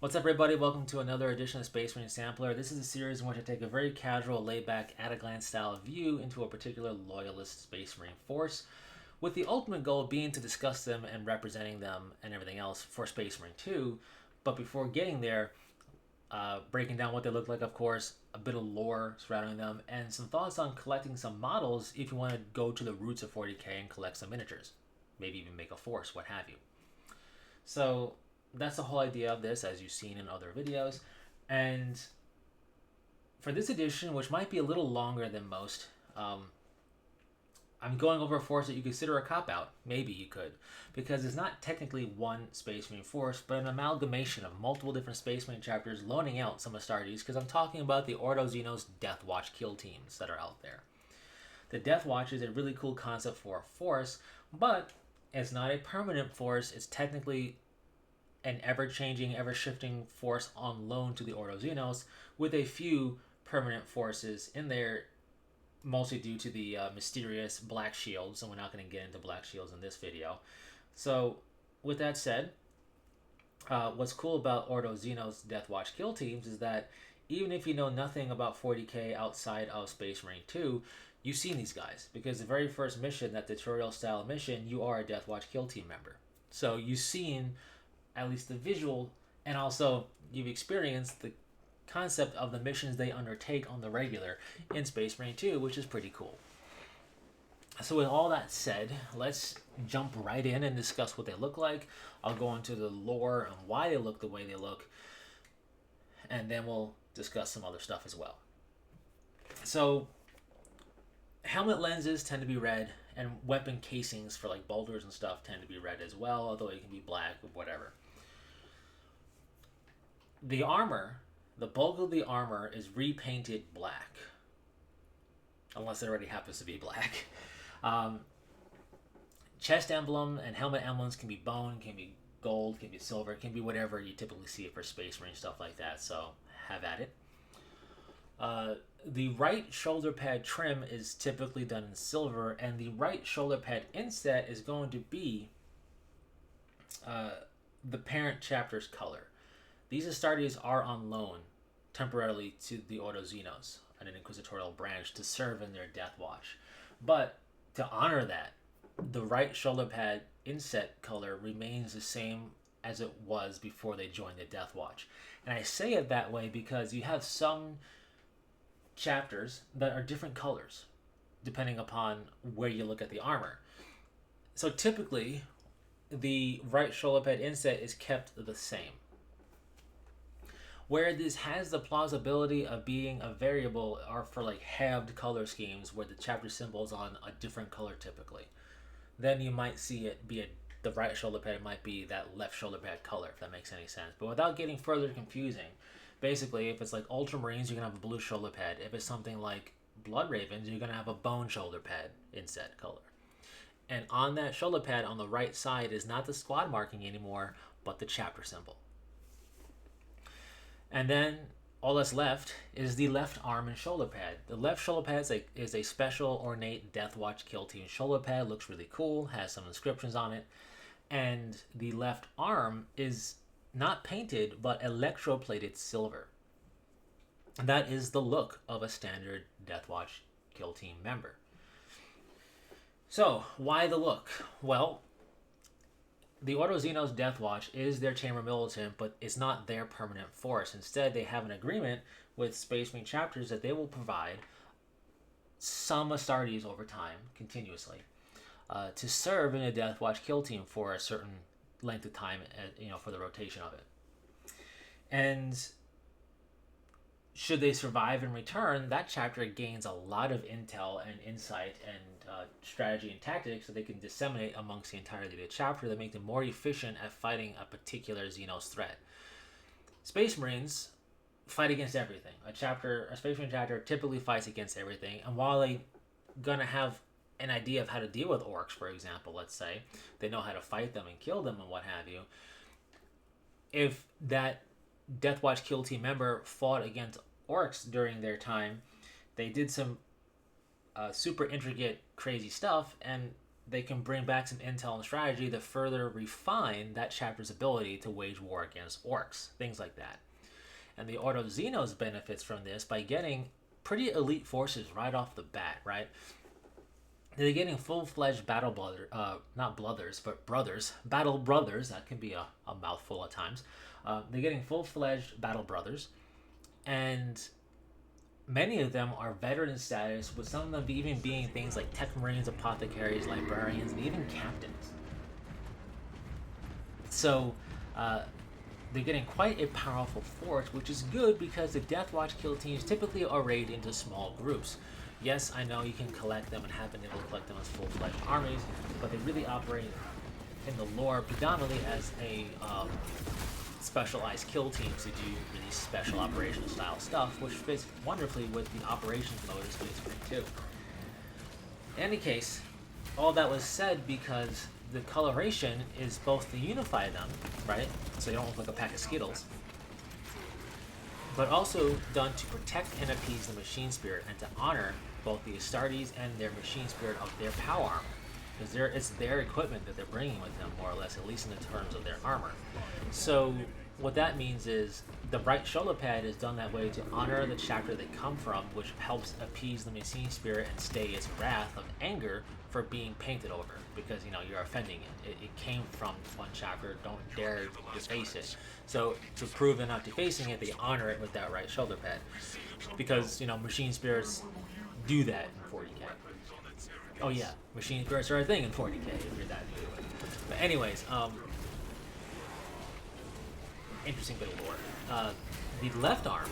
What's up, everybody? Welcome to another edition of Space Marine Sampler. This is a series in which I take a very casual, laid-back, at-a-glance style view into a particular Loyalist Space Marine force, with the ultimate goal being to discuss them and representing them and everything else for Space Marine 2. But before getting there, breaking down what they look like, of course, a bit of lore surrounding them, and some thoughts on collecting some models if you want to go to the roots of 40k and collect some miniatures. Maybe even make a force, what have you. So that's the whole idea of this, as you've seen in other videos. And for this edition, which might be a little longer than most, I'm going over a force that you consider a cop-out. Maybe you could. Because it's not technically one Space Marine force, but an amalgamation of multiple different Space Marine chapters loaning out some Astartes, because I'm talking about the Ordo Xenos Deathwatch kill teams that are out there. The Deathwatch is a really cool concept for a force, but it's not a permanent force. It's technically an ever-changing, ever-shifting force on loan to the Ordo Xenos, with a few permanent forces in there, mostly due to the mysterious Black Shields, and we're not going to get into Black Shields in this video. So, with that said, what's cool about Ordo Xenos Deathwatch kill teams is that even if you know nothing about 40k outside of Space Marine 2, you've seen these guys, because the very first mission, that tutorial-style mission, you are a Deathwatch kill team member. So you've seen at least the visual, and also you've experienced the concept of the missions they undertake on the regular in Space Marine 2, which is pretty cool. So with all that said, let's jump right in and discuss what they look like. I'll go into the lore and why they look the way they look, and then we'll discuss some other stuff as well. So helmet lenses tend to be red, and weapon casings for like bolters and stuff tend to be red as well, although it can be black or whatever. The armor, the bulk of the armor is repainted black, unless it already happens to be black. Chest emblem and helmet emblems can be bone, can be gold, can be silver, can be whatever you typically see for Space Marine stuff like that, so have at it. The right shoulder pad trim is typically done in silver, and the right shoulder pad inset is going to be the parent chapter's color. These Astartes are on loan temporarily to the Ordo Xenos, an inquisitorial branch, to serve in their Deathwatch. But to honor that, the right shoulder pad inset color remains the same as it was before they joined the Deathwatch. And I say it that way because you have some chapters that are different colors depending upon where you look at the armor. So typically, the right shoulder pad inset is kept the same. Where this has the plausibility of being a variable are for like halved color schemes where the chapter symbol is on a different color typically. Then you might see it be the right shoulder pad might be that left shoulder pad color, if that makes any sense. But without getting further confusing, basically if it's like Ultramarines, you're going to have a blue shoulder pad. If it's something like Blood Ravens, you're going to have a bone shoulder pad inset color. And on that shoulder pad on the right side is not the squad marking anymore, but the chapter symbol. And then all that's left is the left arm and shoulder pad. The left shoulder pad is a special ornate Deathwatch kill team shoulder pad. Looks really cool, has some inscriptions on it. And the left arm is not painted, but electroplated silver. And that is the look of a standard Deathwatch kill team member. So, why the look? Well, the Ordo Xenos Deathwatch is their chamber militant, but it's not their permanent force. Instead, they have an agreement with Space Marine chapters that they will provide some Astartes over time, continuously, to serve in a Deathwatch kill team for a certain length of time, for the rotation of it. And should they survive and return, that chapter gains a lot of intel and insight and strategy and tactics that they can disseminate amongst the entirety of the chapter that make them more efficient at fighting a particular Xenos threat. Space Marines fight against everything. A Space Marine chapter typically fights against everything, and while they gonna have an idea of how to deal with orcs, for example, let's say, they know how to fight them and kill them and what have you, if that Deathwatch kill team member fought against orcs during their time, they did some super intricate, crazy stuff, and they can bring back some intel and strategy to further refine that chapter's ability to wage war against orcs, things like that. And the Ordo Xenos benefits from this by getting pretty elite forces right off the bat, right? They're getting full-fledged battle not brothers, but brothers. Battle brothers, that can be a mouthful at times. They're getting full-fledged battle brothers, and many of them are veteran status, with some of them even being things like tech marines, apothecaries, librarians, and even captains. So they're getting quite a powerful force, which is good because the Deathwatch kill teams typically are arrayed into small groups. Yes, I know you can collect them and have been able to collect them as full-fledged armies, but they really operate in the lore predominantly as a specialized kill teams to do really special operational style stuff, which fits wonderfully with the operations mode of Space Marine 2. In any case, all that was said because the coloration is both to unify them, right? So you don't look like a pack of Skittles, but also done to protect and appease the machine spirit and to honor both the Astartes and their machine spirit of their power armor. Because it's their equipment that they're bringing with them, more or less, at least in the terms of their armor. So what that means is the bright shoulder pad is done that way to honor the chapter they come from, which helps appease the machine spirit and stay its wrath of anger for being painted over, because you're offending it. It came from one chapter. Don't dare deface it. So to prove they're not defacing it, they honor it with that right shoulder pad, because machine spirits do that in 40k. Oh yeah, machine spirits are a thing in 40k if you're that new to it. But anyways, interesting bit of lore. The left arm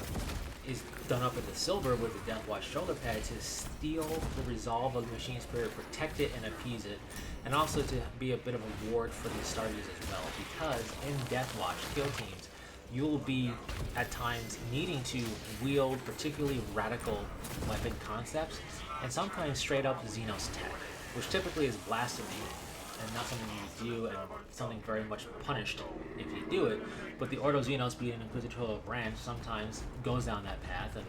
is done up in the silver with the Deathwatch shoulder pad to steal the resolve of the machine spirit, protect it and appease it, and also to be a bit of a ward for the Astartes as well, because in Deathwatch kill teams, you'll be at times needing to wield particularly radical weapon concepts, and sometimes straight up Xenos tech, which typically is blasphemy and not something you do, and something very much punished if you do it. But the Ordo Xenos, being an inquisitorial branch, sometimes goes down that path, and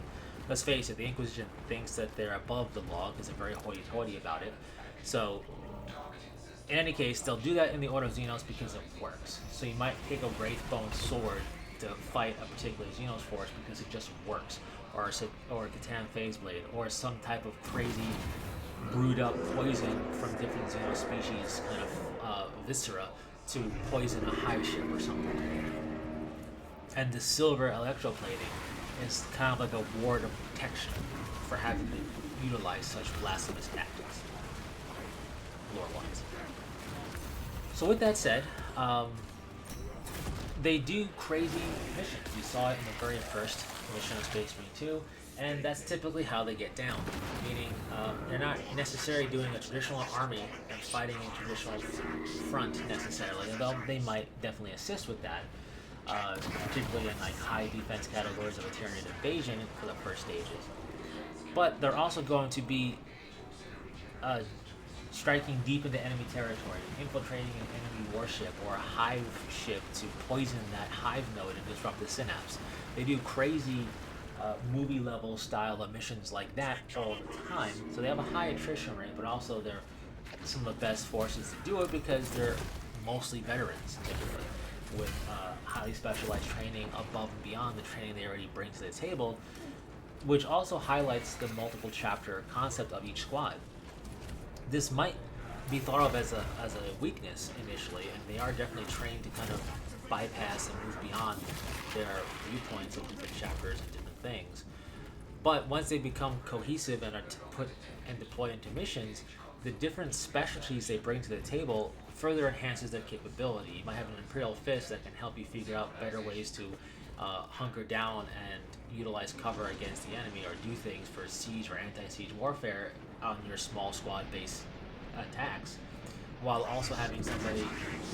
let's face it, the Inquisition thinks that they're above the law because they're very hoity-toity about it. So in any case, they'll do that in the Ordo Xenos because it works. So you might take a Wraithbone sword to fight a particular Xenos force because it just works, or a Catan Phase Blade, or some type of crazy brewed up poison from different Xenos species, kind of viscera, to poison a hive ship or something. And the silver electroplating is kind of like a ward of protection for having to utilize such blasphemous tactics, lore-wise. So with that said, they do crazy missions. You saw it in the very first mission of Space Marine 2, and that's typically how they get down. Meaning, they're not necessarily doing a traditional army and fighting a traditional front necessarily, although they might definitely assist with that, particularly in like high defense categories of a Tyranid invasion for the first stages. But they're also going to be striking deep into enemy territory, infiltrating an enemy warship or a hive ship to poison that hive node and disrupt the synapse. They do crazy movie level style of missions like that all the time, so they have a high attrition rate, but also they're some of the best forces to do it because they're mostly veterans typically, with highly specialized training above and beyond the training they already bring to the table, which also highlights the multiple chapter concept of each squad. This might be thought of as a weakness initially, and they are definitely trained to kind of bypass and move beyond their viewpoints of different chapters and different things. But once they become cohesive and are put and deployed into missions, the different specialties they bring to the table further enhances their capability. You might have an Imperial Fist that can help you figure out better ways to hunker down and utilize cover against the enemy, or do things for siege or anti-siege warfare on your small squad-based attacks, while also having somebody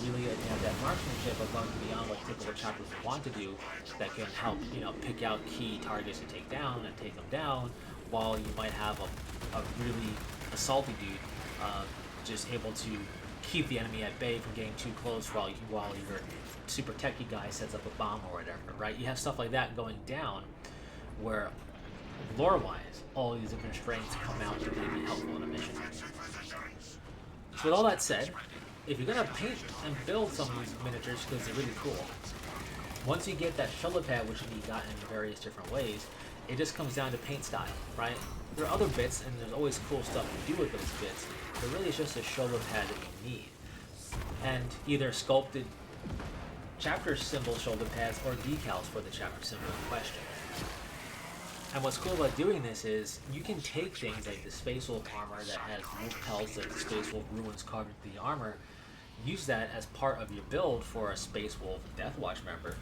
really have that marksmanship above and beyond what typical chapters want to do, that can help pick out key targets to take down and take them down, while you might have a really assaulty dude just able to keep the enemy at bay from getting too close while your super techie guy sets up a bomb or whatever, right? You have stuff like that going down where lore-wise all these different strengths come out to really be helpful in a mission. So with all that said, if you're gonna paint and build some of these miniatures because they're really cool, once you get that shoulder pad, which can be gotten in various different ways, it just comes down to paint style, right? There are other bits, and there's always cool stuff to do with those bits, but really it's just a shoulder pad that you need. And either sculpted chapter symbol shoulder pads or decals for the chapter symbol in question. And what's cool about doing this is you can take things like the Space Wolf armor that has wolf pelts like the Space Wolf ruins carved into the armor, use that as part of your build for a Space Wolf Deathwatch member.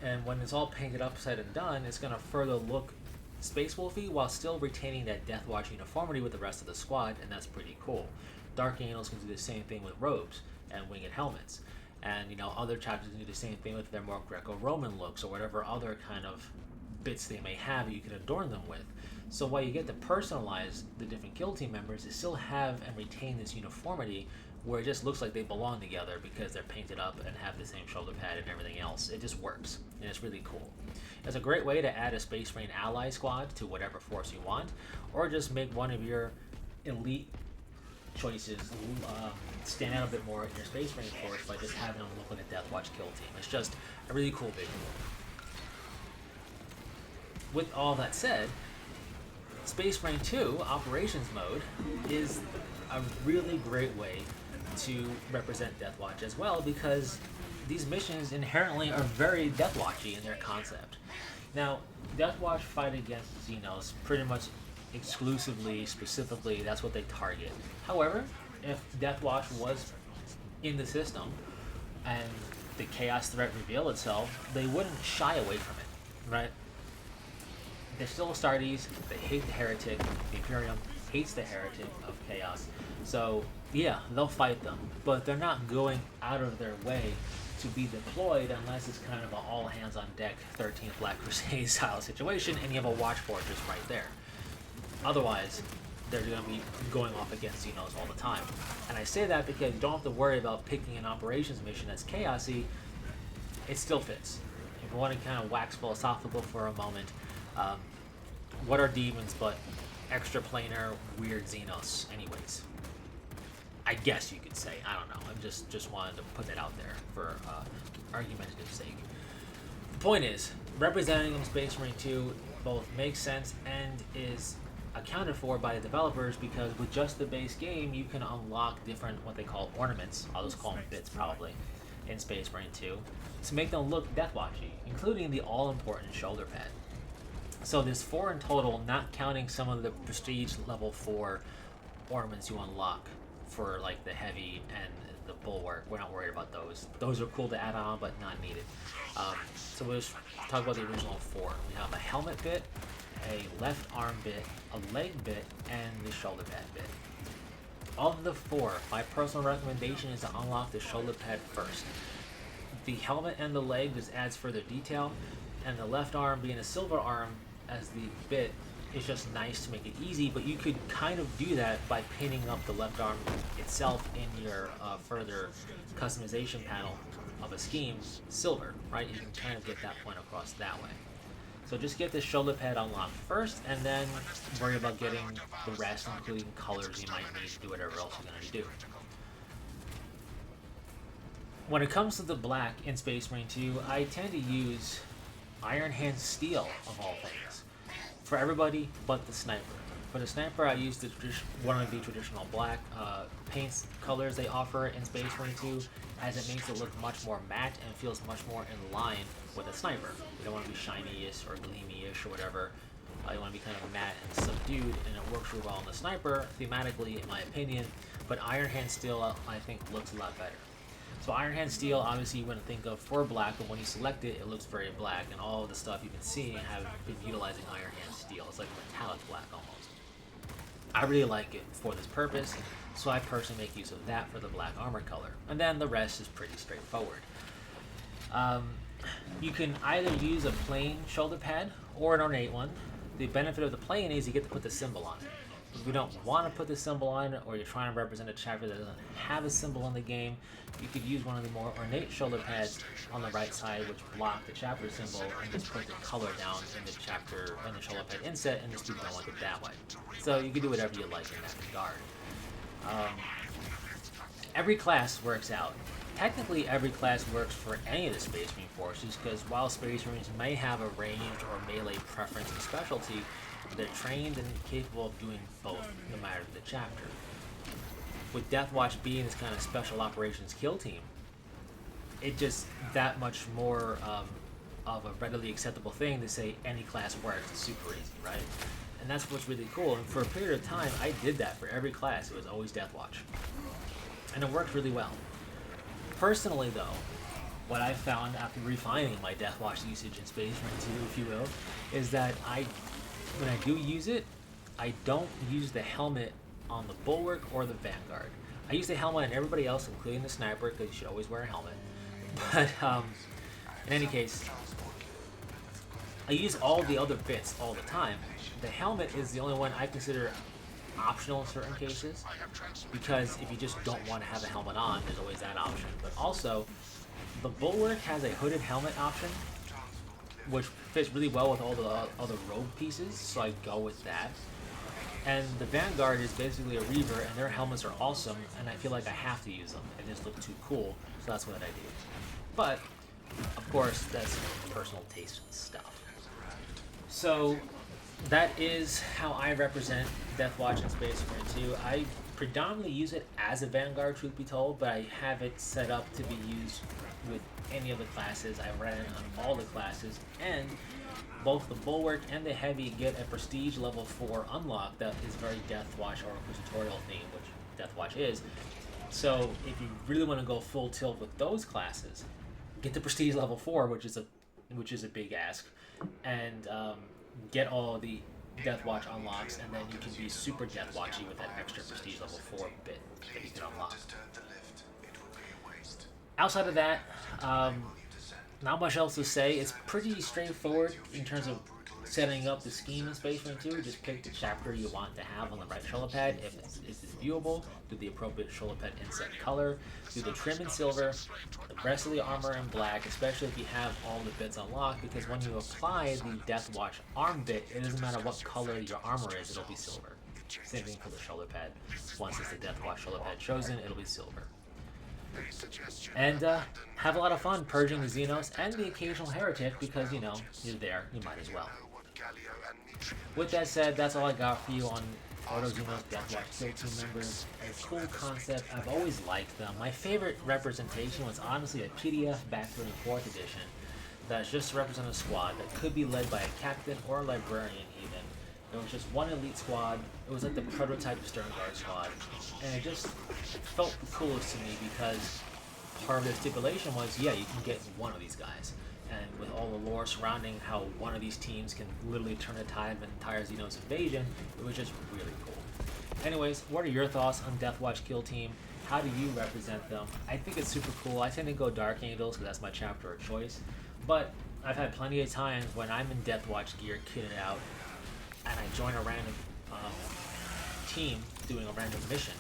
And when it's all painted up, said and done, it's going to further look Space Wolfy while still retaining that Deathwatch uniformity with the rest of the squad, and that's pretty cool. Dark Angels can do the same thing with robes and winged helmets. And, you know, other chapters can do the same thing with their more Greco-Roman looks or whatever other kind of bits they may have you can adorn them with. So while you get to personalize the different guild team members, they still have and retain this uniformity where it just looks like they belong together because they're painted up and have the same shoulder pad and everything else. It just works, and it's really cool. It's a great way to add a Space Marine ally squad to whatever force you want, or just make one of your elite choices stand out a bit more in your Space Marine force by just having them look like a Deathwatch kill team. It's just a really cool visual. With all that said, Space Marine 2 Operations Mode is a really great way to represent Deathwatch as well, because these missions inherently are very Deathwatchy in their concept. Now, Deathwatch fight against Xenos pretty much exclusively, specifically, that's what they target. However, if Deathwatch was in the system and the Chaos threat revealed itself, they wouldn't shy away from it, right? They're still Astartes, they hate the Heretic, the Imperium hates the Heretic of Chaos, so yeah, they'll fight them, but they're not going out of their way to be deployed unless it's kind of an all-hands-on-deck 13th Black Crusade style situation and you have a Watch Fortress right there. Otherwise, they're going to be going off against Xenos all the time. And I say that because you don't have to worry about picking an operations mission that's chaosy. It still fits. If you want to kind of wax philosophical for a moment, what are demons but extra planar weird Xenos anyways? I guess you could say. I don't know. I'm just wanted to put that out there for argumentative sake. The point is, representing in Space Marine 2 both makes sense and is accounted for by the developers, because with just the base game you can unlock different what they call ornaments, I'll just call them bits probably, in Space Marine 2 to make them look Deathwatchy, including the all-important shoulder pad. So there's 4 in total, not counting some of the prestige level 4 ornaments you unlock for like the heavy and the bulwark. We're not worried about those. Those are cool to add on, but not needed. So we'll just talk about the original 4. We have a helmet bit, a left arm bit, a leg bit, and the shoulder pad bit. Of the 4, my personal recommendation is to unlock the shoulder pad first. The helmet and the leg just adds further detail, and the left arm being a silver arm as the bit is just nice to make it easy, but you could kind of do that by painting up the left arm itself in your further customization panel of a scheme silver, right? You can kind of get that point across that way. So just get the shoulder pad unlocked first, and then worry about getting the rest, including colors you might need to do whatever else you're going to do. When it comes to the black in Space Marine 2, I tend to use Iron Hand Steel of all things for everybody but the sniper. For the sniper, I use one of the traditional black paints colors they offer in Space Marine 2, as it makes it look much more matte and feels much more in line with a sniper. You don't want to be shiny-ish or gleamy-ish or whatever. You want to be kind of matte and subdued, and it works really well on the sniper thematically, in my opinion. But Iron Hand Steel, I think, looks a lot better. So Iron Hand Steel, obviously you wouldn't think of for black, but when you select it, it looks very black, and all of the stuff you've been seeing have been utilizing Iron Hand Steel. It's like metallic black almost. I really like it for this purpose, so I personally make use of that for the black armor color. And then the rest is pretty straightforward. You can either use a plain shoulder pad or an ornate one. The benefit of the plain is you get to put the symbol on it. If you don't want to put the symbol on, or you're trying to represent a chapter that doesn't have a symbol in the game, you could use one of the more ornate shoulder pads on the right side, which block the chapter symbol, and just put the color down in the chapter and the shoulder pad inset, and just be done with it that way. So you can do whatever you like in that regard. every class works out. Technically, every class works for any of the Space Marine forces, because while Space Marines may have a range or melee preference and specialty, they're trained and capable of doing both, no matter the chapter. With Deathwatch being this kind of special operations kill team, it just that much more of a readily acceptable thing to say any class works. It's super easy, right? And that's what's really cool. And for a period of time, I did that for every class. It was always Deathwatch. And it worked really well. Personally, though, what I found after refining my Deathwatch usage in Space Marine 2, if you will, is that when I do use it, I don't use the helmet on the Bulwark or the Vanguard. I use the helmet on everybody else, including the Sniper, because you should always wear a helmet. But in any case, I use all the other bits all the time. The helmet is the only one I consider optional in certain cases, because if you just don't want to have a helmet on, there's always that option. But also, the Bulwark has a hooded helmet option, which fits really well with all the other rogue pieces, so I go with that. And the Vanguard is basically a Reaver, and their helmets are awesome, and I feel like I have to use them. They just look too cool, so that's what I do. But, of course, that's personal taste stuff. So, that is how I represent Deathwatch in Space Marine 2. I predominantly use it as a Vanguard, truth be told, but I have it set up to be used with any of the classes. I ran it on all the classes, and both the Bulwark and the Heavy get a Prestige level 4 unlock that is very Deathwatch or Inquisitorial theme, which Deathwatch is. So if you really want to go full tilt with those classes, get the Prestige level 4, which is a big ask, and get all the Deathwatch unlocks, and then you can be super Deathwatchy with that extra Prestige level 4 bit that you can unlock. Outside of that, not much else to say. It's pretty straightforward in terms of setting up the scheme in Space Marine 2. Just pick the chapter you want to have on the right shoulder pad. If it's viewable, do the appropriate shoulder pad inset color, do the trim in silver, the rest of the armor in black, especially if you have all the bits unlocked, because when you apply the Deathwatch arm bit, it doesn't matter what color your armor is, it'll be silver. Same thing for the shoulder pad. Once it's the Deathwatch shoulder pad chosen, it'll be silver. And have a lot of fun purging the Xenos and the occasional heretic, because, you know, you're there, you might as well. With that said, that's all I got for you on Auto Xenos Deathwatch Kill Team members. A cool concept, I've always liked them. My favorite representation was honestly a PDF back during 4th edition that's just to represent a squad that could be led by a captain or a librarian even. It was just one elite squad. It was like the prototype Stern Guard squad. And it just felt the coolest to me, because part of the stipulation was, yeah, you can get one of these guys. And with all the lore surrounding how one of these teams can literally turn the tide of an entire Xenos invasion, it was just really cool. Anyways, what are your thoughts on Deathwatch Kill Team? How do you represent them? I think it's super cool. I tend to go Dark Angels because that's my chapter of choice. But I've had plenty of times when I'm in Deathwatch gear, kitted out, and I join a random team doing a random mission.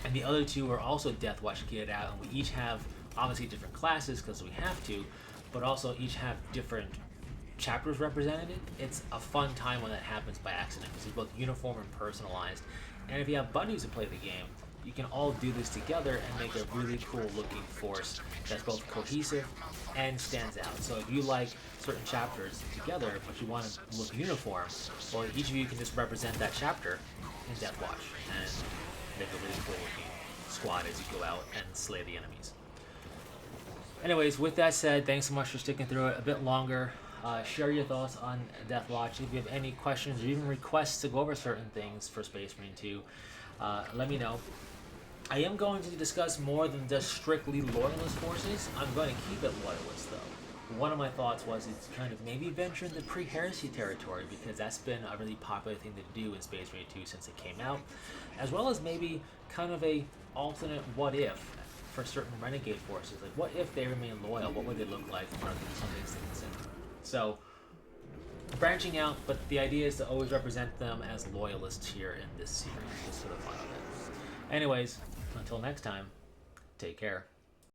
And the other two are also Deathwatch kitted out, and we each have obviously different classes because we have to, but also each have different chapters represented. It's a fun time when that happens by accident, because it's both uniform and personalized. And if you have buddies who play the game, you can all do this together and make a really cool looking force that's both cohesive and stands out. So if you like certain chapters together, but you want to look uniform, well, each of you can just represent that chapter in Deathwatch and make a really cool looking squad as you go out and slay the enemies. Anyways, with that said, thanks so much for sticking through it a bit longer. Share your thoughts on Deathwatch. If you have any questions or even requests to go over certain things for Space Marine 2, let me know. I am going to discuss more than just strictly Loyalist forces. I'm going to keep it Loyalist, though. One of my thoughts was it's kind of maybe venture into pre-heresy territory, because that's been a really popular thing to do in Space Marine 2 since it came out, as well as maybe kind of a alternate what if for certain renegade forces. Like, what if they remain loyal? What would they look like? One of some things to consider. So, branching out, but the idea is to always represent them as Loyalists here in this series, just for the fun of it. Anyways, until next time, take care.